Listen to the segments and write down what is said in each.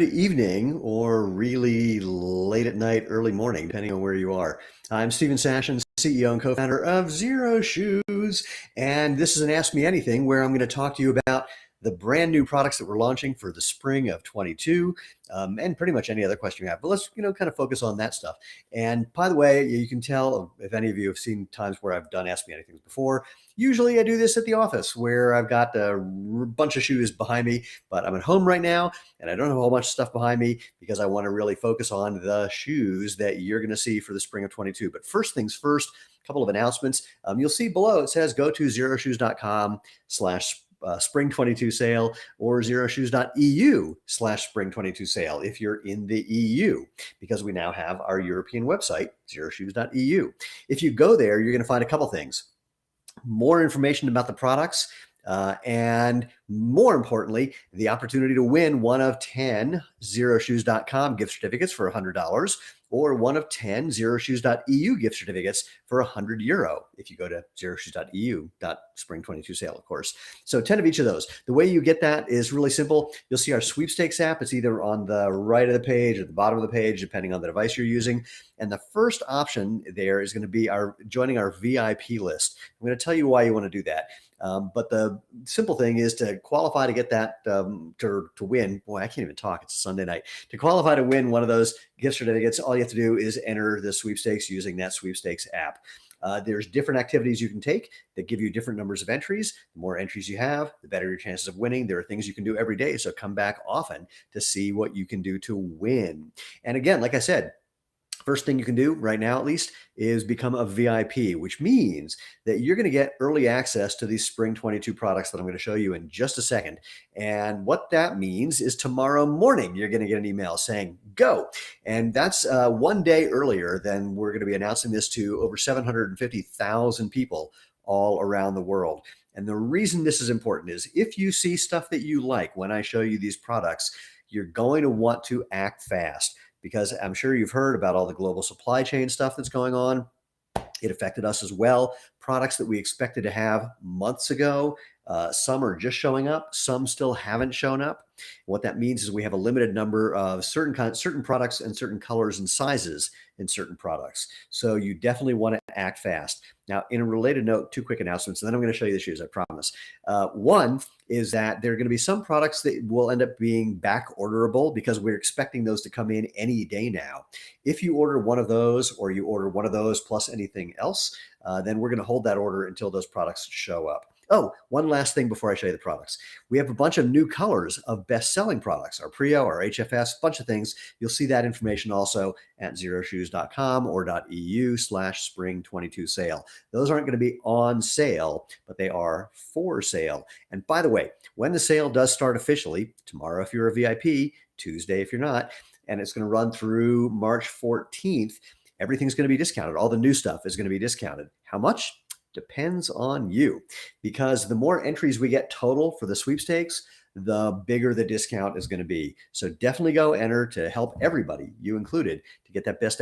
evening or really late at night, early morning, depending on where you are. I'm Stephen Sashen, CEO and co-founder of Xero Shoes, and this is an Ask Me Anything where I'm going to talk to you about the brand new products that we're launching for the spring of 22, and pretty much any other question you have. But let's, kind of focus on that stuff. And by the way, you can tell if any of you have seen times where I've done Ask Me Anything before. Usually I do this at the office where I've got a bunch of shoes behind me, but I'm at home right now and I don't have a whole bunch of stuff behind me because I want to really focus on the shoes that you're going to see for the spring of 22. But first things first, a couple of announcements. You'll see below it says go to xeroshoes.com/spring 22 sale or xeroshoes.eu/spring 22 sale if you're in the EU, because we now have our European website, xeroshoes.eu. If you go there, you're going to find a couple things. More information about the products, and more importantly, the opportunity to win one of 10 xeroshoes.com gift certificates for $100 or one of 10 xeroshoes.eu gift certificates for €100 if you go to xeroshoes.eu.spring 22 sale, of course. So 10 of each of those. The way you get that is really simple. You'll see our Sweepstakes app. It's either on the right of the page or the bottom of the page, depending on the device you're using. And the first option there is going to be joining our VIP list. I'm going to tell you why you want to do that. But the simple thing is to qualify to get that, to win. Boy, I can't even talk. It's a Sunday night. To qualify to win one of those gift certificates, all you have to do is enter the sweepstakes using that Sweepstakes app. There's different activities you can take that give you different numbers of entries. The more entries you have, the better your chances of winning. There are things you can do every day, so come back often to see what you can do to win. And again, like I said, first thing you can do right now, at least, is become a VIP, which means that you're going to get early access to these spring 22 products that I'm going to show you in just a second. And what that means is tomorrow morning, you're going to get an email saying go. And that's one day earlier than we're going to be announcing this to over 750,000 people all around the world. And the reason this is important is if you see stuff that you like when I show you these products, you're going to want to act fast, because I'm sure you've heard about all the global supply chain stuff that's going on. It affected us as well. Products that we expected to have months ago, some are just showing up, some still haven't shown up. What that means is we have a limited number of certain products and certain colors and sizes in certain products. So you definitely want to act fast. Now, in a related note, two quick announcements, and then I'm going to show you the shoes, I promise. One is that there are going to be some products that will end up being back orderable because we're expecting those to come in any day now. If you order one of those or you order one of those plus anything else, then we're going to hold that order until those products show up. Oh, one last thing before I show you the products. We have a bunch of new colors of best-selling products, our Prio, our HFS, a bunch of things. You'll see that information also at xeroshoes.com or .eu/spring 22 sale. Those aren't going to be on sale, but they are for sale. And by the way, when the sale does start officially, tomorrow if you're a VIP, Tuesday if you're not, and it's going to run through March 14th, everything's going to be discounted. All the new stuff is going to be discounted. How much? Depends on you, because the more entries we get total for the sweepstakes, the bigger the discount is going to be. So definitely go enter to help everybody, you included, to get that best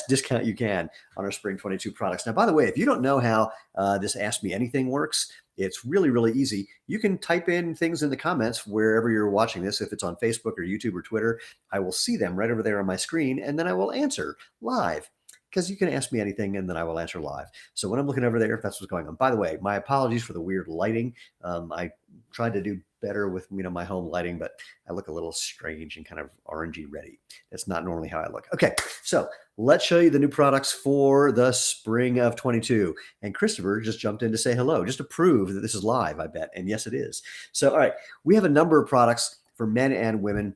discount you can on our spring 22 products. Now, by the way, if you don't know how this Ask Me Anything works, it's really, really easy. You can type in things in the comments wherever you're watching this. If it's on Facebook or YouTube or Twitter, I will see them right over there on my screen, and then I will answer live, because you can ask me anything and then I will answer live. So when I'm looking over there, if that's what's going on. By the way, my apologies for the weird lighting. I tried to do better with my home lighting, but I look a little strange and kind of orangey ready. That's not normally how I look. Okay, so let's show you the new products for the spring of 22. And Christopher just jumped in to say hello, just to prove that this is live, I bet. And yes, it is. So, all right, we have a number of products for men and women.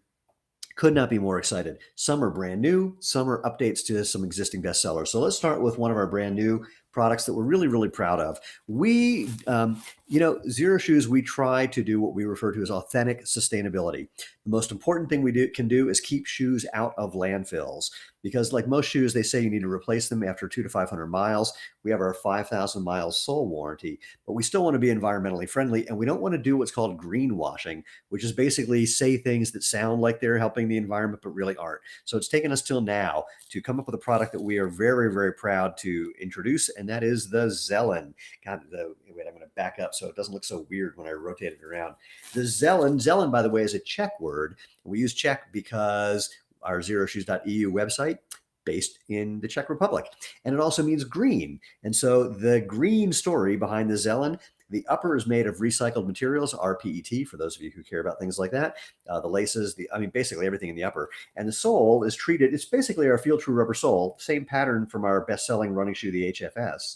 Could not be more excited. Some are brand new, some are updates to some existing bestsellers. So let's start with one of our brand new products that we're really, really proud of. We, Xero Shoes, we try to do what we refer to as authentic sustainability. The most important thing we can do is keep shoes out of landfills, because like most shoes, they say you need to replace them after 200 to 500 miles. We have our 5,000 miles sole warranty, but we still want to be environmentally friendly, and we don't want to do what's called greenwashing, which is basically say things that sound like they're helping the environment, but really aren't. So it's taken us till now to come up with a product that we are very, very proud to introduce and and that is the Zelen. God, wait, I'm going to back up so it doesn't look so weird when I rotate it around. The Zelen, by the way, is a Czech word. We use Czech because our xeroshoes.eu website based in the Czech Republic. And it also means green. And so the green story behind the Zelen, the upper is made of recycled materials, RPET, for those of you who care about things like that. The laces, basically everything in the upper. And the sole is treated, it's basically our Field True rubber sole, same pattern from our best-selling running shoe, the HFS,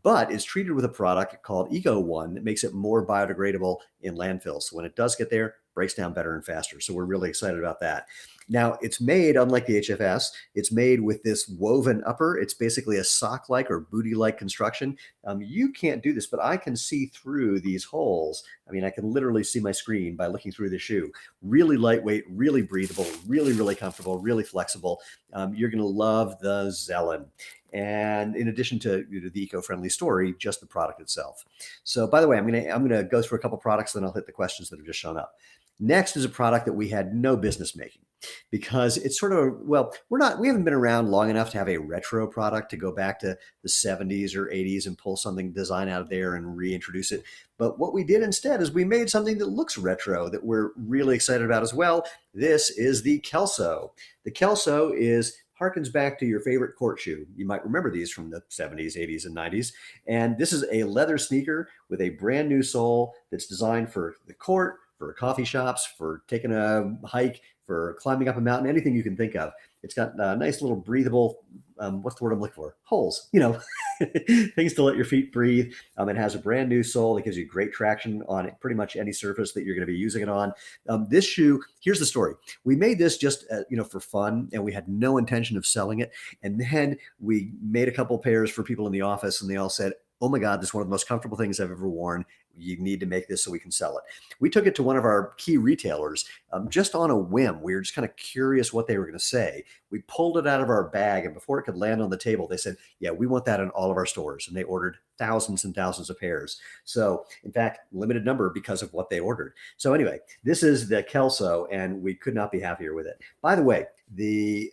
but it's treated with a product called Eco One that makes it more biodegradable in landfills. So when it does get there, it breaks down better and faster. So we're really excited about that. Now, it's made, unlike the HFS, it's made with this woven upper. It's basically a sock-like or booty-like construction. You can't do this, but I can see through these holes. I mean, I can literally see my screen by looking through the shoe. Really lightweight, really breathable, really, really comfortable, really flexible. You're going to love the Zelen. And in addition to the eco-friendly story, just the product itself. So, by the way, I'm gonna go through a couple products, then I'll hit the questions that have just shown up. Next is a product that we had no business making because it's sort of, well, we haven't been around long enough to have a retro product to go back to the 70s or 80s and pull something design out of there and reintroduce it. But what we did instead is we made something that looks retro that we're really excited about as well. This is the Kelso. The Kelso harkens back to your favorite court shoe. You might remember these from the 70s, 80s, and 90s. And this is a leather sneaker with a brand new sole that's designed for the court, for coffee shops, for taking a hike, for climbing up a mountain, anything you can think of. It's got a nice little breathable, what's the word I'm looking for? Holes, things to let your feet breathe. It has a brand new sole that gives you great traction on pretty much any surface that you're going to be using it on. This shoe, here's the story. We made this just, for fun, and we had no intention of selling it. And then we made a couple pairs for people in the office, and they all said, "Oh my God, this is one of the most comfortable things I've ever worn. You need to make this so we can sell it." We took it to one of our key retailers just on a whim. We were just kind of curious what they were going to say. We pulled it out of our bag, and before it could land on the table, they said, "Yeah, we want that in all of our stores." And they ordered thousands and thousands of pairs. So, in fact, limited number because of what they ordered. So anyway, this is the Kelso, and we could not be happier with it. By the way, the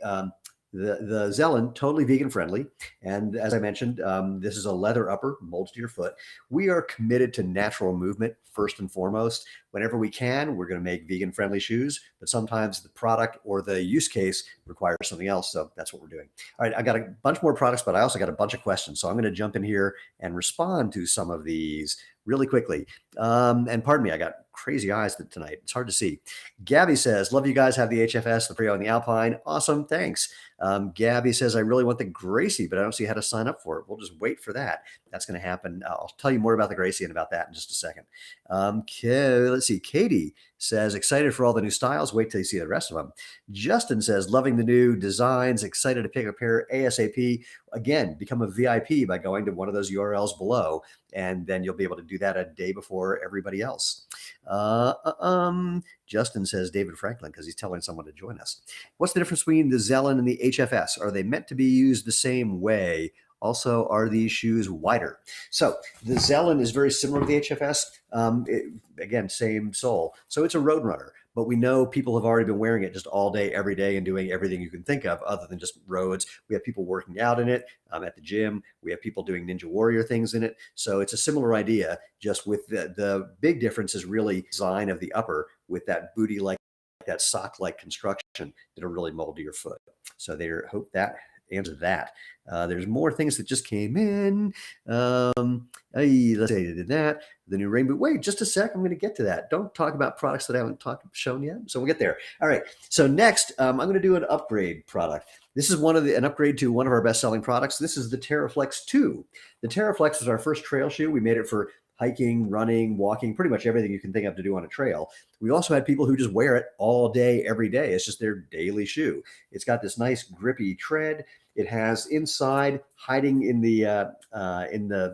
Zelen, totally vegan friendly. And as I mentioned, this is a leather upper molded to your foot. We are committed to natural movement first and foremost. Whenever we can, we're going to make vegan friendly shoes, but sometimes the product or the use case requires something else. So that's what we're doing. All right, I got a bunch more products, but I also got a bunch of questions. So I'm going to jump in here and respond to some of these really quickly. And pardon me, I got crazy eyes tonight. It's hard to see. Gabby says, "Love you guys have the HFS, the Prio, and the Alpine." Awesome, thanks. Gabby says, "I really want the Gracie, but I don't see how to sign up for it." We'll just wait for that. That's going to happen. I'll tell you more about the Gracie and about that in just a second. Let's see. Katie says, "Excited for all the new styles. Wait till you see the rest of them." Justin says, "Loving the new designs. Excited to pick a pair ASAP." Again, become a VIP by going to one of those URLs below, and then you'll be able to do that a day before everybody else. Justin says David Franklin because he's telling someone to join us. "What's the difference between the Zelen and the HFS? Are they meant to be used the same way? Also, are these shoes wider?" So the Zelen is very similar to the HFS. Again, same sole. So it's a road runner, but we know people have already been wearing it just all day, every day, and doing everything you can think of other than just roads. We have people working out in it at the gym. We have people doing Ninja Warrior things in it. So it's a similar idea, just with the big difference is really design of the upper with that booty-like, that sock-like construction that'll really mold to your foot. So hope that answered that. There's more things that just came in. Let's say I did that. The new rain boot. Wait, just a sec. I'm going to get to that. Don't talk about products that I haven't shown yet. So we'll get there. All right. So next, I'm going to do an upgrade product. This is an upgrade to one of our best-selling products. This is the Terraflex 2. The Terraflex is our first trail shoe. We made it for hiking, running, walking, pretty much everything you can think of to do on a trail. We also had people who just wear it all day, every day. It's just their daily shoe. It's got this nice grippy tread. It has inside, hiding in the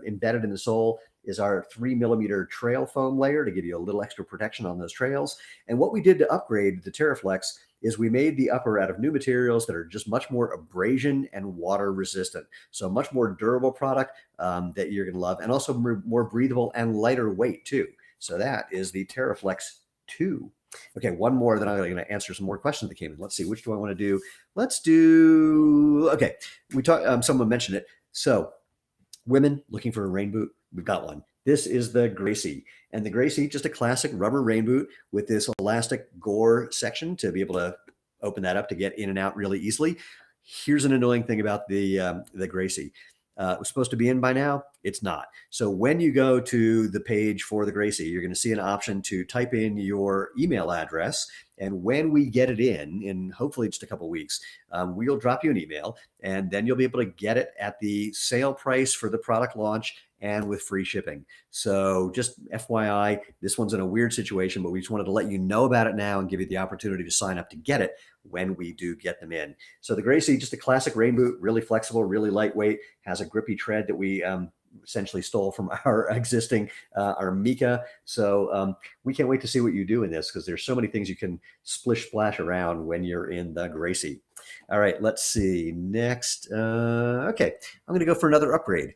embedded in the sole, is our 3mm trail foam layer to give you a little extra protection on those trails. And what we did to upgrade the Terraflex is we made the upper out of new materials that are just much more abrasion and water resistant. So much more durable product that you're going to love, and also more breathable and lighter weight too. So that is the Terraflex 2. Okay, one more, then I'm going to answer some more questions that came in. Let's see, which do I want to do? Okay, someone mentioned it. So Women looking for a rain boot, we've got one. This is the Gracie. And the Gracie, just a classic rubber rain boot with this elastic gore section to be able to open that up to get in and out really easily. Here's an annoying thing about the Gracie. It was supposed to be in by now. It's not. So when you go to the page for the Gracie, you're going to see an option to type in your email address. And when we get it in hopefully just a couple of weeks, we'll drop you an email, and then you'll be able to get it at the sale price for the product launch and with free shipping. So just FYI, this one's in a weird situation, but we just wanted to let you know about it now and give you the opportunity to sign up to get it when we do get them in. So the Gracie, just a classic rain boot, really flexible, really lightweight, has a grippy tread that we essentially stole from our existing, our Mika. So we can't wait to see what you do in this, because there's so many things you can splish splash around when you're in the Gracie. All right, let's see. Next, okay, I'm going to go for another upgrade.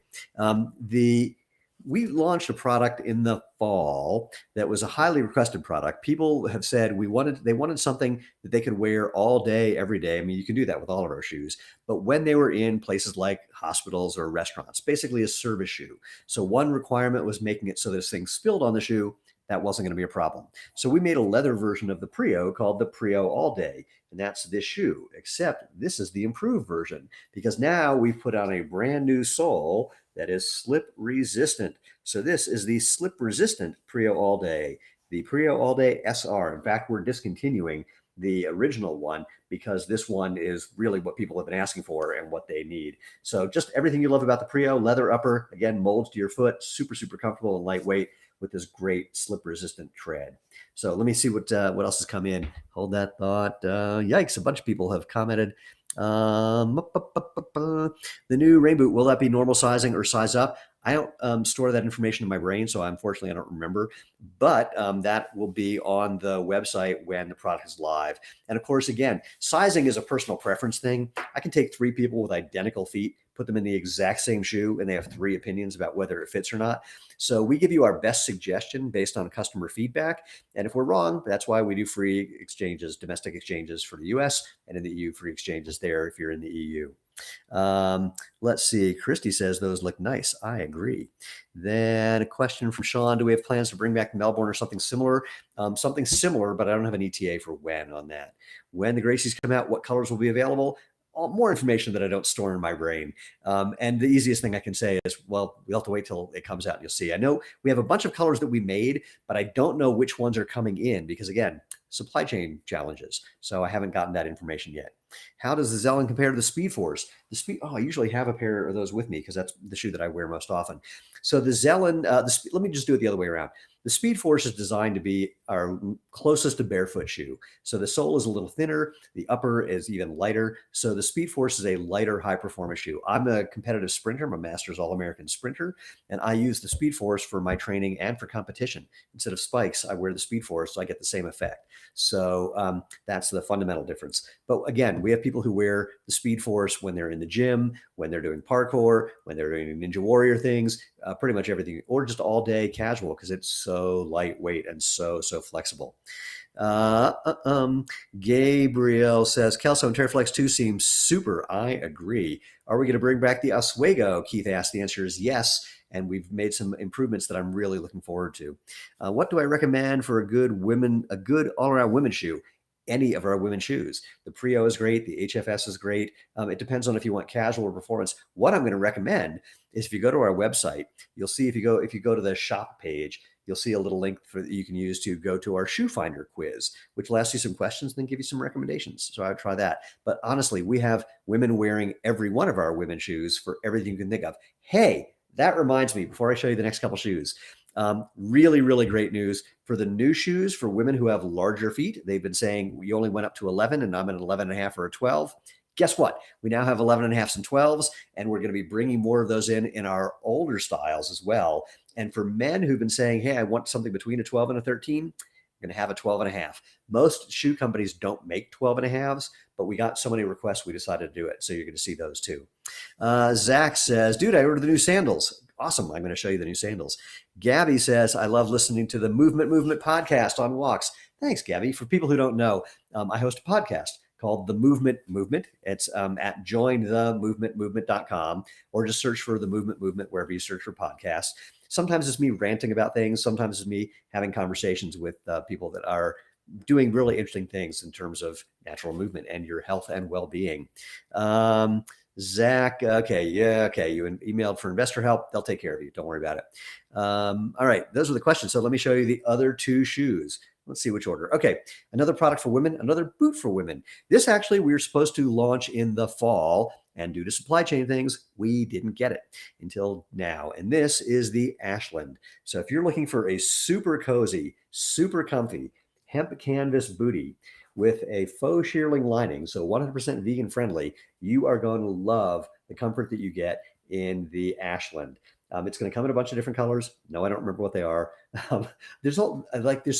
We launched a product in the fall that was a highly requested product. People have said they wanted something that they could wear all day, every day. I mean, you can do that with all of our shoes, but when they were in places like hospitals or restaurants, basically a service shoe. So one requirement was making it so this thing spilled on the shoe. That wasn't going to be a problem. So we made a leather version of the Prio called the Prio All Day. And that's this shoe, except this is the improved version, because now we've put on a brand new sole that is slip resistant. So this is the slip resistant Prio All Day, the Prio All Day SR. In fact, we're discontinuing the original one because this one is really what people have been asking for and what they need. So just everything you love about the Prio, leather upper, again, molds to your foot, super, super comfortable and lightweight with this great slip resistant tread. So let me see what else has come in. Hold that thought. Yikes, a bunch of people have commented. The new rain boot, will that be normal sizing or size up? I don't store that information in my brain, so unfortunately I don't remember, but that will be on the website when the product is live. And of course, again, sizing is a personal preference thing. I can take 3 people with identical feet, put them in the exact same shoe, and they have 3 opinions about whether it fits or not. So we give you our best suggestion based on customer feedback. And if we're wrong, that's why we do free exchanges, domestic exchanges for the US, and in the EU, free exchanges there if you're in the EU. Let's see. Christy says those look nice. I agree. Then a question from Sean. Do we have plans to bring back Melbourne or something similar? Something similar, but I don't have an ETA for when on that. When the Gracies come out, what colors will be available? More information that I don't store in my brain. And the easiest thing I can say is, well, we'll have to wait till it comes out and you'll see. I know we have a bunch of colors that we made, but I don't know which ones are coming in because, again, supply chain challenges. So I haven't gotten that information yet. How does the Zelen compare to the Speed Force? I usually have a pair of those with me because that's the shoe that I wear most often. So the Zelen, let me just do it the other way around. The Speed Force is designed to be our closest to barefoot shoe. So the sole is a little thinner, the upper is even lighter. So the Speed Force is a lighter, high performance shoe. I'm a competitive sprinter, I'm a Masters All-American sprinter, and I use the Speed Force for my training and for competition. Instead of spikes, I wear the Speed Force, so I get the same effect. So that's the fundamental difference. But again, we have people who wear the Speed Force when they're in the gym, when they're doing parkour, when they're doing Ninja Warrior things, pretty much everything, or just all day casual because it's so lightweight and so flexible. Gabriel says, Kelso and Terraflex 2 seem super. I agree. Are we going to bring back the Oswego? Keith asked. The answer is yes. And we've made some improvements that I'm really looking forward to. What do I recommend for a good all-around women's shoe? Any of our women's shoes. The Prio is great. The HFS is great. It depends on if you want casual or performance. What I'm going to recommend is if you go to our website, you'll see if you go to the shop page, you'll see a little link that you can use to go to our shoe finder quiz, which will ask you some questions and then give you some recommendations. So I would try that. But honestly, we have women wearing every one of our women's shoes for everything you can think of. Hey, that reminds me, before I show you the next couple shoes, really, really great news for the new shoes for women who have larger feet. They've been saying you only went up to 11 and I'm an 11 and a half or a 12. Guess what? We now have 11 and a halfs and 12s, and we're going to be bringing more of those in our older styles as well. And for men who've been saying, hey, I want something between a 12 and a 13, we're going to have a 12 and a half. Most shoe companies don't make 12 and a halves, but we got so many requests, we decided to do it. So you're going to see those too. Zach says, dude, I ordered the new sandals. Awesome. I'm going to show you the new sandals. Gabby says, I love listening to the Movement podcast on walks. Thanks, Gabby. For people who don't know, I host a podcast called The Movement Movement. It's at jointhemovementmovement.com, or just search for The Movement Movement wherever you search for podcasts. Sometimes it's me ranting about things. Sometimes it's me having conversations with people that are doing really interesting things in terms of natural movement and your health and well-being. Zach, okay, yeah, okay. You emailed for investor help. They'll take care of you. Don't worry about it. All right, those are the questions. So let me show you the other two shoes. Let's see which order. Okay, another product for women, another boot for women. This actually we were supposed to launch in the fall, and due to supply chain things, we didn't get it until now. And this is the Ashland. So if you're looking for a super cozy, super comfy hemp canvas bootie with a faux shearling lining, so 100% vegan friendly, you are going to love the comfort that you get in the Ashland. It's going to come in a bunch of different colors. No, I don't remember what they are. There's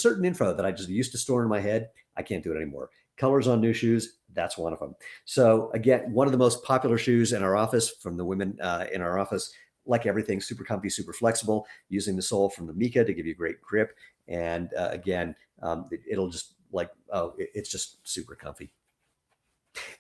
certain info that I just used to store in my head. I can't do it anymore. Colors on new shoes, that's one of them. So again, one of the most popular shoes in our office from the women in our office. Like everything, super comfy, super flexible, using the sole from the mica to give you great grip. And again, it'll just it's just super comfy.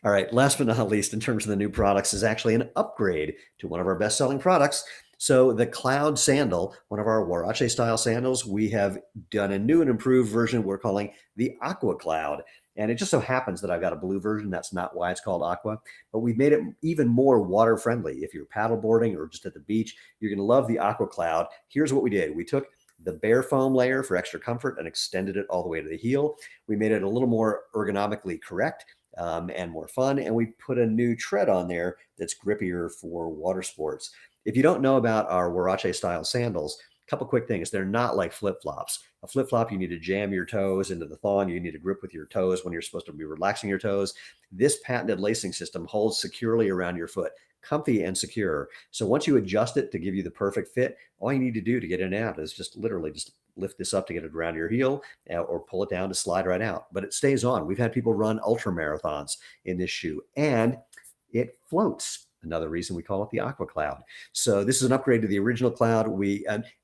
All right, last but not least, in terms of the new products, is actually an upgrade to one of our best-selling products. So the Cloud Sandal, one of our Huarache style sandals, we have done a new and improved version we're calling the Aqua Cloud. And it just so happens that I've got a blue version. That's not why it's called Aqua, but we've made it even more water friendly. If you're paddleboarding or just at the beach, you're going to love the Aqua Cloud. Here's what we did. We took the bare foam layer for extra comfort and extended it all the way to the heel. We made it a little more ergonomically correct and more fun. And we put a new tread on there that's grippier for water sports. If you don't know about our Huarache style sandals, a couple quick things. They're not like flip-flops. A flip-flop, you need to jam your toes into the thong. You need to grip with your toes when you're supposed to be relaxing your toes. This patented lacing system holds securely around your foot, comfy and secure. So once you adjust it to give you the perfect fit, all you need to do to get in and out is just literally just lift this up to get it around your heel or pull it down to slide right out. But it stays on. We've had people run ultra marathons in this shoe, and it floats. Another reason we call it the Aqua Cloud. So this is an upgrade to the original Cloud.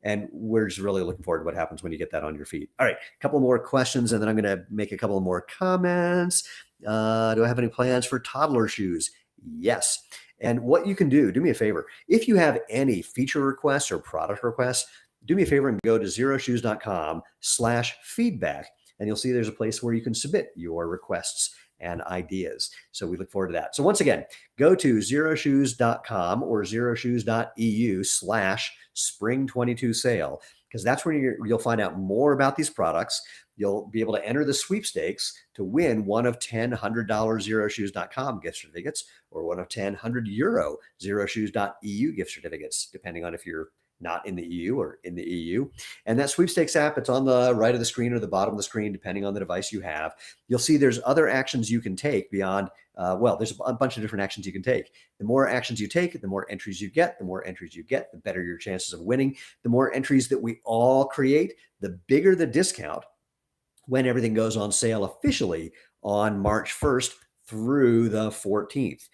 And we're just really looking forward to what happens when you get that on your feet. All right, a couple more questions, and then I'm going to make a couple more comments. Do I have any plans for toddler shoes? Yes. And what you can do me a favor. If you have any feature requests or product requests, do me a favor and go to xeroshoes.com/feedback, and you'll see there's a place where you can submit your requests and ideas. So we look forward to that. So once again, go to xeroshoes.com or xeroshoes.eu/spring22 sale, because that's where you'll find out more about these products. You'll be able to enter the sweepstakes to win one of 10 $100 xeroshoes.com gift certificates or one of 10 €100 xeroshoes.eu gift certificates, depending on if you're not in the EU or in the EU. And that sweepstakes app, it's on the right of the screen or the bottom of the screen, depending on the device you have. You'll see there's other actions you can take beyond, there's a bunch of different actions you can take. The more actions you take, the more entries you get. The more entries you get, the better your chances of winning. The more entries that we all create, the bigger the discount when everything goes on sale officially on March 1st through the 14th.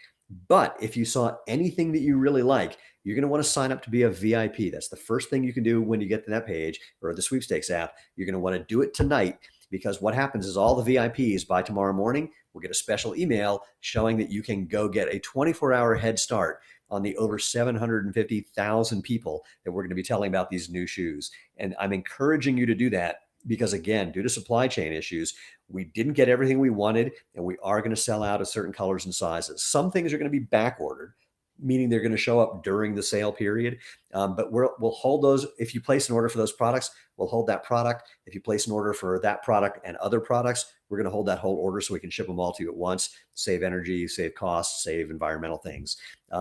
But if you saw anything that you really like, you're going to want to sign up to be a VIP. That's the first thing you can do when you get to that page or the sweepstakes app. You're going to want to do it tonight, because what happens is all the VIPs by tomorrow morning will get a special email showing that you can go get a 24-hour head start on the over 750,000 people that we're going to be telling about these new shoes. And I'm encouraging you to do that because, again, due to supply chain issues, we didn't get everything we wanted, and we are going to sell out of certain colors and sizes. Some things are going to be back ordered, meaning they're going to show up during the sale period. But we'll hold those. If you place an order for those products, we'll hold that product. If you place an order for that product and other products, we're going to hold that whole order so we can ship them all to you at once, save energy, save costs, save environmental things.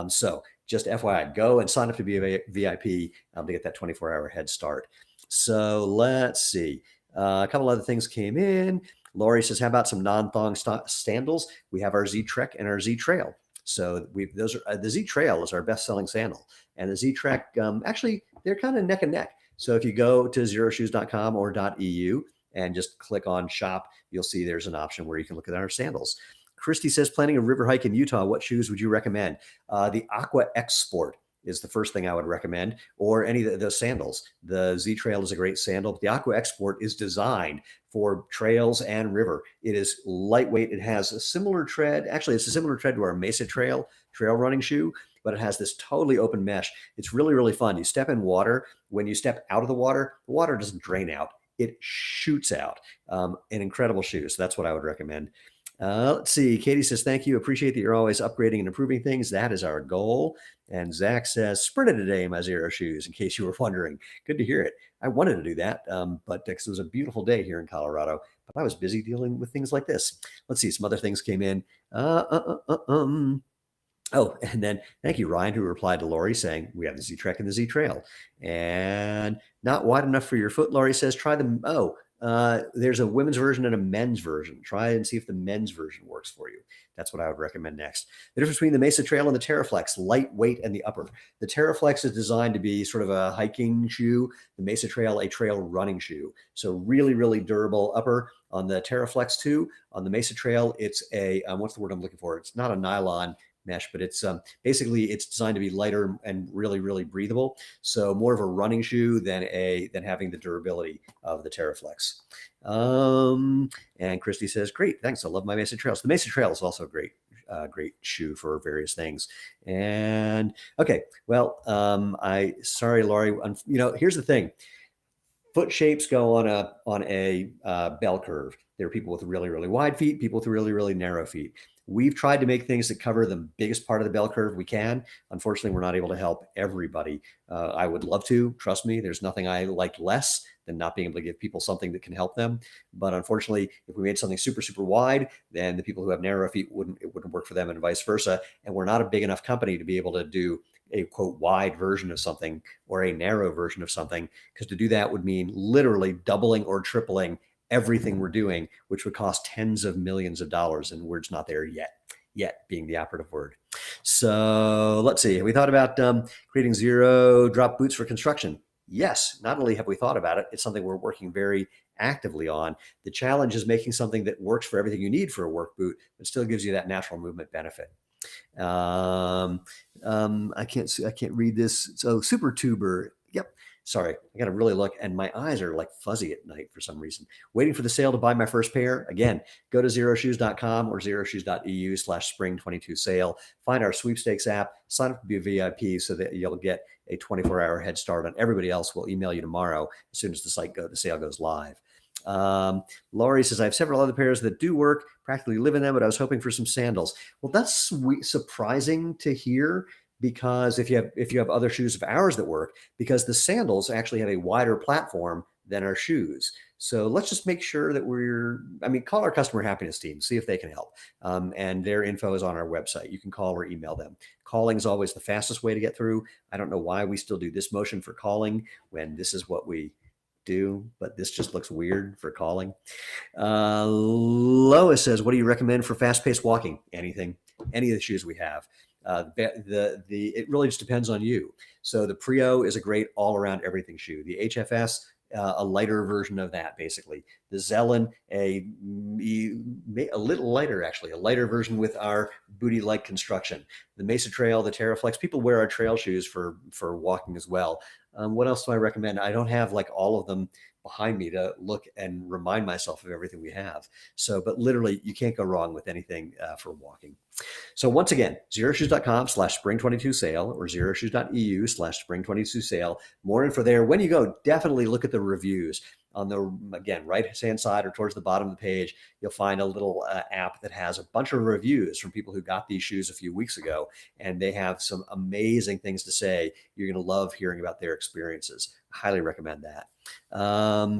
So just FYI, go and sign up to be a VIP to get that 24-hour head start. So let's see. A couple other things came in. Lori says, how about some non-thong sandals? We have our Z-Trek and our Z-Trail. So the Z-Trail is our best-selling sandal. And the Z-Trek, actually, they're kind of neck and neck. So if you go to xeroshoes.com or .eu and just click on shop, you'll see there's an option where you can look at our sandals. Christy says, planning a river hike in Utah, what shoes would you recommend? The Aqua X Sport is the first thing I would recommend, or any of those sandals. The Z Trail is a great sandal, but the Aqua Export is designed for trails and river. It is lightweight. It has a similar tread. Actually, it's a similar tread to our Mesa trail running shoe, but it has this totally open mesh. It's really, really fun. You step in water. When you step out of the water doesn't drain out. It shoots out. An incredible shoe. So that's what I would recommend. Let's see. Katie says, thank you. Appreciate that you're always upgrading and improving things. That is our goal. And Zach says, sprinted today in my Xero shoes, in case you were wondering. Good to hear it. I wanted to do that, but it was a beautiful day here in Colorado, but I was busy dealing with things like this. Let's see. Some other things came in. Oh, and then thank you, Ryan, who replied to Lori saying, we have the Z Trek and the Z Trail. And not wide enough for your foot, Lori says, try them. There's a women's version and a men's version. Try and see if the men's version works for you. That's what I would recommend next. The difference between the Mesa Trail and the Terraflex, lightweight and the upper. The Terraflex is designed to be sort of a hiking shoe. The Mesa Trail, a trail running shoe. So really, really durable upper on the Terraflex too. On the Mesa Trail, it's a, what's the word I'm looking for? It's not a nylon mesh, but it's basically it's designed to be lighter and really, really breathable. So more of a running shoe than having the durability of the Terraflex. And Christy says, great, thanks. I love my Mesa Trails. The Mesa Trail is also a great shoe for various things. And okay, well, sorry, Laurie. Here's the thing. Foot shapes go on a bell curve. There are people with really, really wide feet, people with really, really narrow feet. We've tried to make things that cover the biggest part of the bell curve we can. Unfortunately, we're not able to help everybody. I would love to. Trust me, there's nothing I like less than not being able to give people something that can help them. But unfortunately, if we made something super, super wide, then the people who have narrow feet it wouldn't work for them, and vice versa. And we're not a big enough company to be able to do a quote wide version of something or a narrow version of something, because to do that would mean literally doubling or tripling everything we're doing, which would cost tens of millions of dollars, and we're just not there yet being the operative word. So let's see. Have we thought about creating zero drop boots for construction? Yes. Not only have we thought about it, it's something we're working very actively on. The challenge is making something that works for everything you need for a work boot, but still gives you that natural movement benefit. I can't read this. So Super Tuber. Yep. Sorry, I got to really look, and my eyes are like fuzzy at night for some reason. Waiting for the sale to buy my first pair. Again, go to xeroshoes.com or xeroshoes.eu/spring22 sale. Find our sweepstakes app, sign up to be a VIP so that you'll get a 24-hour head start on everybody else. We'll email you tomorrow as soon as the sale goes live. Laurie says, I have several other pairs that do work, practically live in them, but I was hoping for some sandals. Well, that's surprising to hear, because if you have other shoes of ours that work, because the sandals actually have a wider platform than our shoes. So let's just make sure that call our customer happiness team, see if they can help. And their info is on our website. You can call or email them. Calling is always the fastest way to get through. I don't know why we still do this motion for calling when this is what we do, but this just looks weird for calling. Lois says, what do you recommend for fast-paced walking? Anything, any of the shoes we have. It really just depends on you. So the Prio is a great all-around everything shoe. The HFS, a lighter version of that, basically. The Zelen, a little lighter, actually, a lighter version with our booty-like construction. The Mesa Trail, the Terraflex, people wear our trail shoes for walking as well. What else do I recommend? I don't have like all of them behind me to look and remind myself of everything we have. So, but literally you can't go wrong with anything for walking. So once again, xeroshoes.com/spring22 sale or xeroshoes.eu/spring22 sale. More info there. When you go, definitely look at the reviews. On the, again, right-hand side or towards the bottom of the page, you'll find a little app that has a bunch of reviews from people who got these shoes a few weeks ago, and they have some amazing things to say. You're going to love hearing about their experiences. Highly recommend that.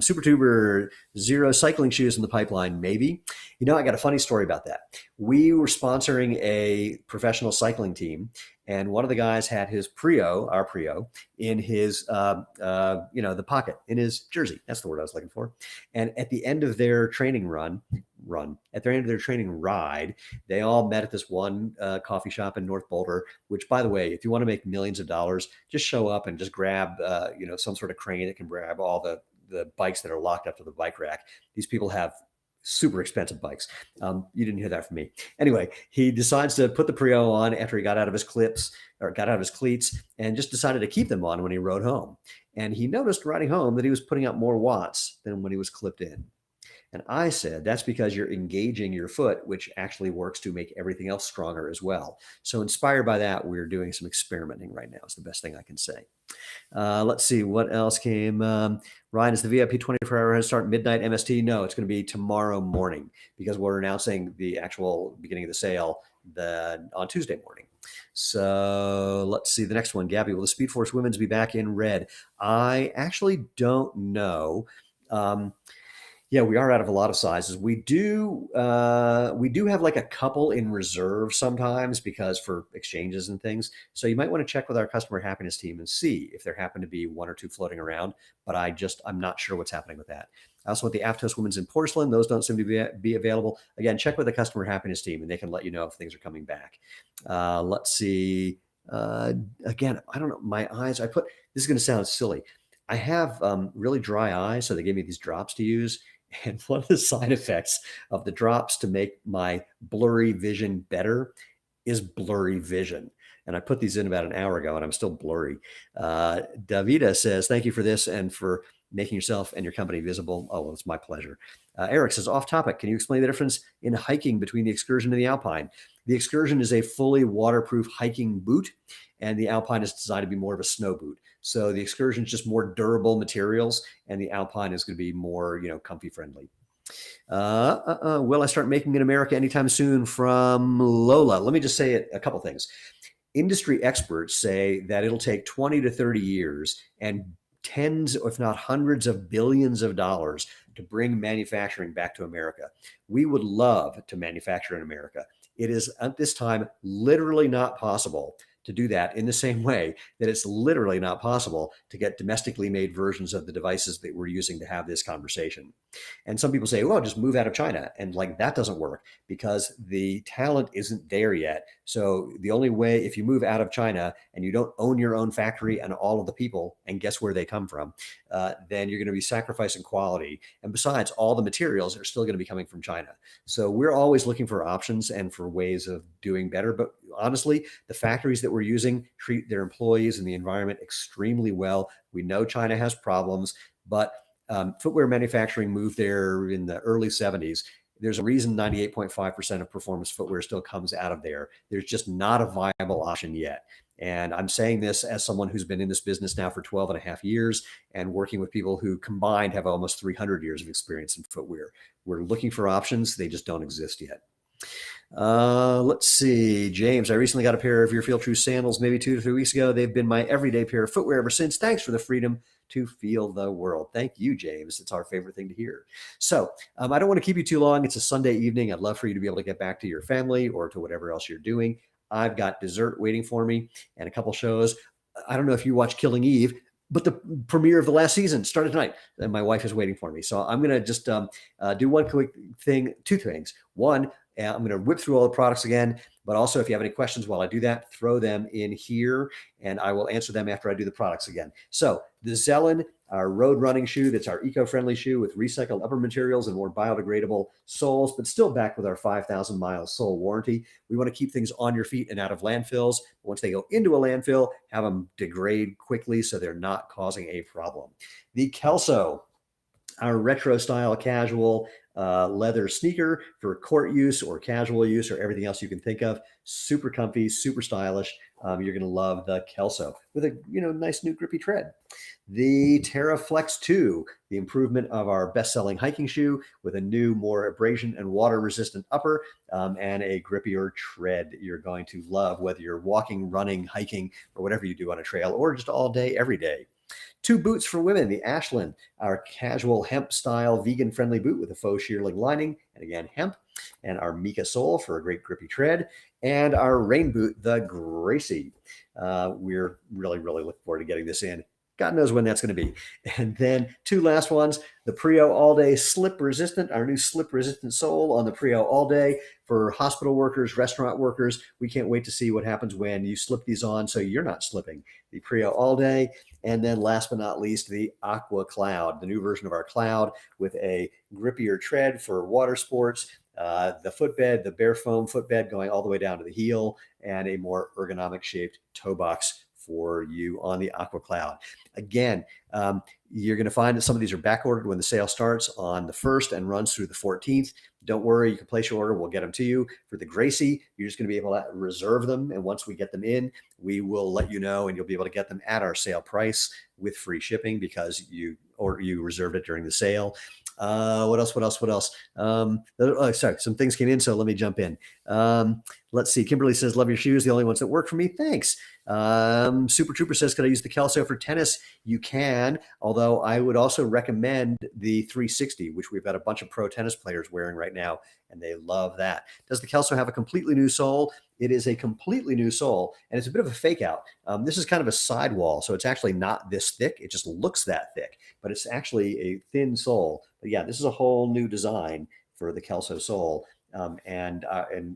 Super Tuber, Zero cycling shoes in the pipeline, maybe. I got a funny story about that. We were sponsoring a professional cycling team, and one of the guys had his our Prio, in his, the pocket, in his jersey. That's the word I was looking for. And at the end of their training at the end of their training ride, they all met at this one coffee shop in North Boulder, which, by the way, if you want to make millions of dollars, just show up and just grab, some sort of crane that can grab all the bikes that are locked up to the bike rack. These people have super expensive bikes. You didn't hear that from me. Anyway, he decides to put the Prio on after he got out of his cleats, and just decided to keep them on when he rode home. And he noticed riding home that he was putting out more watts than when he was clipped in. And I said, that's because you're engaging your foot, which actually works to make everything else stronger as well. So inspired by that, we're doing some experimenting right now. It's the best thing I can say. Let's see what else came. Ryan, is the VIP 24-hour head start midnight MST? No, it's going to be tomorrow morning because we're announcing the actual beginning of the sale on Tuesday morning. So let's see the next one. Gabby, will the Speed Force Women's be back in red? I actually don't know. Yeah, we are out of a lot of sizes. We do have like a couple in reserve sometimes because for exchanges and things. So you might want to check with our customer happiness team and see if there happen to be one or two floating around. But I'm not sure what's happening with that. I also want the Aptos women's in porcelain. Those don't seem to be available. Again, check with the customer happiness team and they can let you know if things are coming back. Let's see. Again, I don't know. My eyes. This is going to sound silly. I have really dry eyes, so they gave me these drops to use. And one of the side effects of the drops to make my blurry vision better is blurry vision. And I put these in about an hour ago and I'm still blurry. Davida says, thank you for this and for making yourself and your company visible. Oh, well, it's my pleasure. Eric says, off topic, can you explain the difference in hiking between the Excursion and the Alpine? The Excursion is a fully waterproof hiking boot, and the Alpine is designed to be more of a snow boot. So the Excursion is just more durable materials, and the Alpine is going to be more, comfy friendly. Will I start making in America anytime soon? From Lola. Let me just say a couple things. Industry experts say that it'll take 20 to 30 years and tens, if not hundreds of billions of dollars to bring manufacturing back to America. We would love to manufacture in America. It is at this time literally not possible to do that in the same way that it's literally not possible to get domestically made versions of the devices that we're using to have this conversation. And some people say, well, just move out of China. And that doesn't work because the talent isn't there yet. So the only way, if you move out of China and you don't own your own factory and all of the people, and guess where they come from, then you're going to be sacrificing quality. And besides, all the materials are still going to be coming from China. So we're always looking for options and for ways of doing better. But honestly, the factories that we're using treat their employees and the environment extremely well. We know China has problems, but footwear manufacturing moved there in the early 70s. There's a reason 98.5% of performance footwear still comes out of there. There's just not a viable option yet. And I'm saying this as someone who's been in this business now for 12 and a half years and working with people who combined have almost 300 years of experience in footwear. We're looking for options. They just don't exist yet. Let's see. James, I recently got a pair of your Feel True sandals maybe 2 to 3 weeks ago. They've been my everyday pair of footwear ever since. Thanks for the freedom to feel the world. Thank you, James. It's our favorite thing to hear. So I don't want to keep you too long. It's a Sunday evening. I'd love for you to be able to get back to your family or to whatever else you're doing. I've got dessert waiting for me and a couple shows. I don't know if you watch Killing Eve, but the premiere of the last season started tonight, and my wife is waiting for me. So I'm going to just do one quick thing, two things. One, I'm going to whip through all the products again, but also if you have any questions while I do that, throw them in here, and I will answer them after I do the products again. So the Zelen, our road running shoe, that's our eco-friendly shoe with recycled upper materials and more biodegradable soles, but still backed with our 5,000 mile sole warranty. We want to keep things on your feet and out of landfills. Once they go into a landfill, have them degrade quickly so they're not causing a problem. The Kelso, our retro style casual leather sneaker for court use or casual use or everything else you can think of. Super comfy, super stylish. You're going to love the Kelso with a nice new grippy tread. The Terraflex 2, the improvement of our best-selling hiking shoe with a new, more abrasion and water-resistant upper and a grippier tread. You're going to love whether you're walking, running, hiking, or whatever you do on a trail, or just all day, every day. 2 boots for women, the Ashland, our casual hemp-style vegan-friendly boot with a faux shearling lining, and again, hemp, and our mica sole for a great grippy tread, and our rain boot, the Gracie. We're really, really looking forward to getting this in God knows when that's going to be. And then 2 last ones, the Prio All Day Slip Resistant, our new slip resistant sole on the Prio All Day for hospital workers, restaurant workers. We can't wait to see what happens when you slip these on so you're not slipping. The Prio All Day. And then last but not least, the Aqua Cloud, the new version of our cloud with a grippier tread for water sports, the footbed, the bare foam footbed going all the way down to the heel, and a more ergonomic shaped toe box for you on the Aqua Cloud. Again, you're going to find that some of these are back ordered when the sale starts on the 1st and runs through the 14th. Don't worry, you can place your order. We'll get them to you. For the Gracie, you're just going to be able to reserve them. And once we get them in, we will let you know, and you'll be able to get them at our sale price with free shipping because you reserved it during the sale. What else? Sorry, some things came in, so let me jump in. Let's see. Kimberly says, love your shoes. The only ones that work for me. Thanks. Super Trooper says, could I use the Kelso for tennis? You can, although I would also recommend the 360, which we've got a bunch of pro tennis players wearing right now, and they love that. Does the Kelso have a completely new sole? It is a completely new sole, and it's a bit of a fake out. This is kind of a sidewall, so it's actually not this thick. It just looks that thick, but it's actually a thin sole. But yeah, this is a whole new design for the Kelso sole. And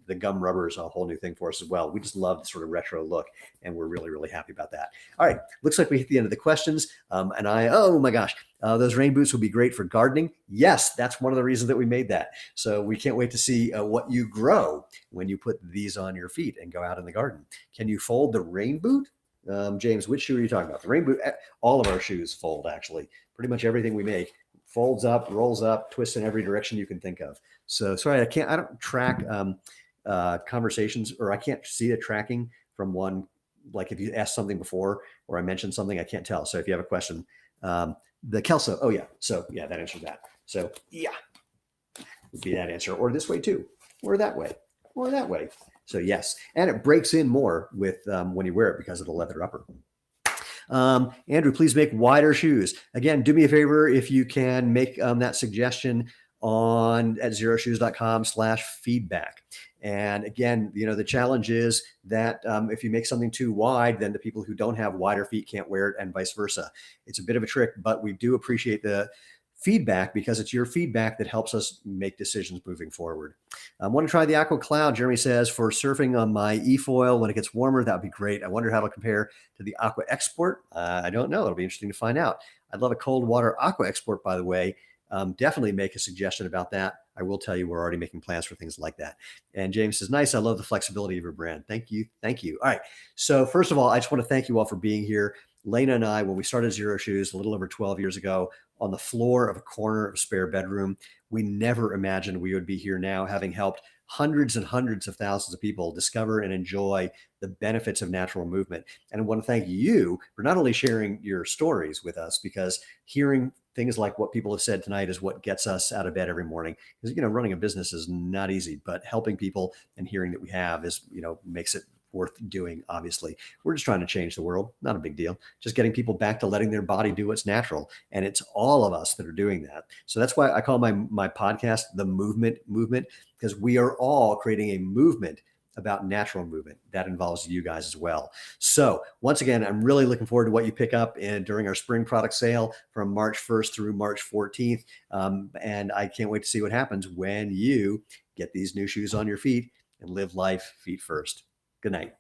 the gum rubber is a whole new thing for us as well. We just love the sort of retro look, and we're really, really happy about that. All right, looks like we hit the end of the questions. Oh my gosh, those rain boots will be great for gardening. Yes, that's one of the reasons that we made that. So we can't wait to see what you grow when you put these on your feet and go out in the garden. Can you fold the rain boot? James, which shoe are you talking about? The rain boot? All of our shoes fold, actually. Pretty much everything we make folds up, rolls up, twists in every direction you can think of. So sorry, I don't track conversations, or I can't see the tracking from one. Like if you asked something before, or I mentioned something, I can't tell. So if you have a question, the Kelso, oh yeah. So yeah, that answers that. So yeah, would be that answer, or this way too, or that way, or that way. So yes, and it breaks in more with when you wear it because of the leather upper. Andrew, please make wider shoes. Again, do me a favor if you can make that suggestion at xeroshoes.com/feedback. And again, the challenge is that if you make something too wide, then the people who don't have wider feet can't wear it, and vice versa. It's a bit of a trick, but we do appreciate the feedback because it's your feedback that helps us make decisions moving forward. I want to try the Aqua Cloud, Jeremy says, for surfing on my e-foil when it gets warmer. That would be great. I wonder how it'll compare to the Aqua Export. I don't know. It'll be interesting to find out. I'd love a cold water Aqua Export, by the way. Definitely make a suggestion about that. I will tell you, we're already making plans for things like that. And James says, nice. I love the flexibility of your brand. Thank you. Thank you. All right. So first of all, I just want to thank you all for being here. Lena and I, when we started Xero Shoes a little over 12 years ago, on the floor of a corner of a spare bedroom, we never imagined we would be here now, having helped hundreds and hundreds of thousands of people discover and enjoy the benefits of natural movement. And I want to thank you for not only sharing your stories with us, because hearing things like what people have said tonight is what gets us out of bed every morning. Because, running a business is not easy, but helping people and hearing that we have is, makes it worth doing. Obviously, we're just trying to change the world. Not a big deal. Just getting people back to letting their body do what's natural. And it's all of us that are doing that. So that's why I call my podcast The Movement, because we are all creating a movement about natural movement that involves you guys as well. So once again, I'm really looking forward to what you pick up during our spring product sale from March 1st through March 14th. And I can't wait to see what happens when you get these new shoes on your feet and live life feet first. Good night.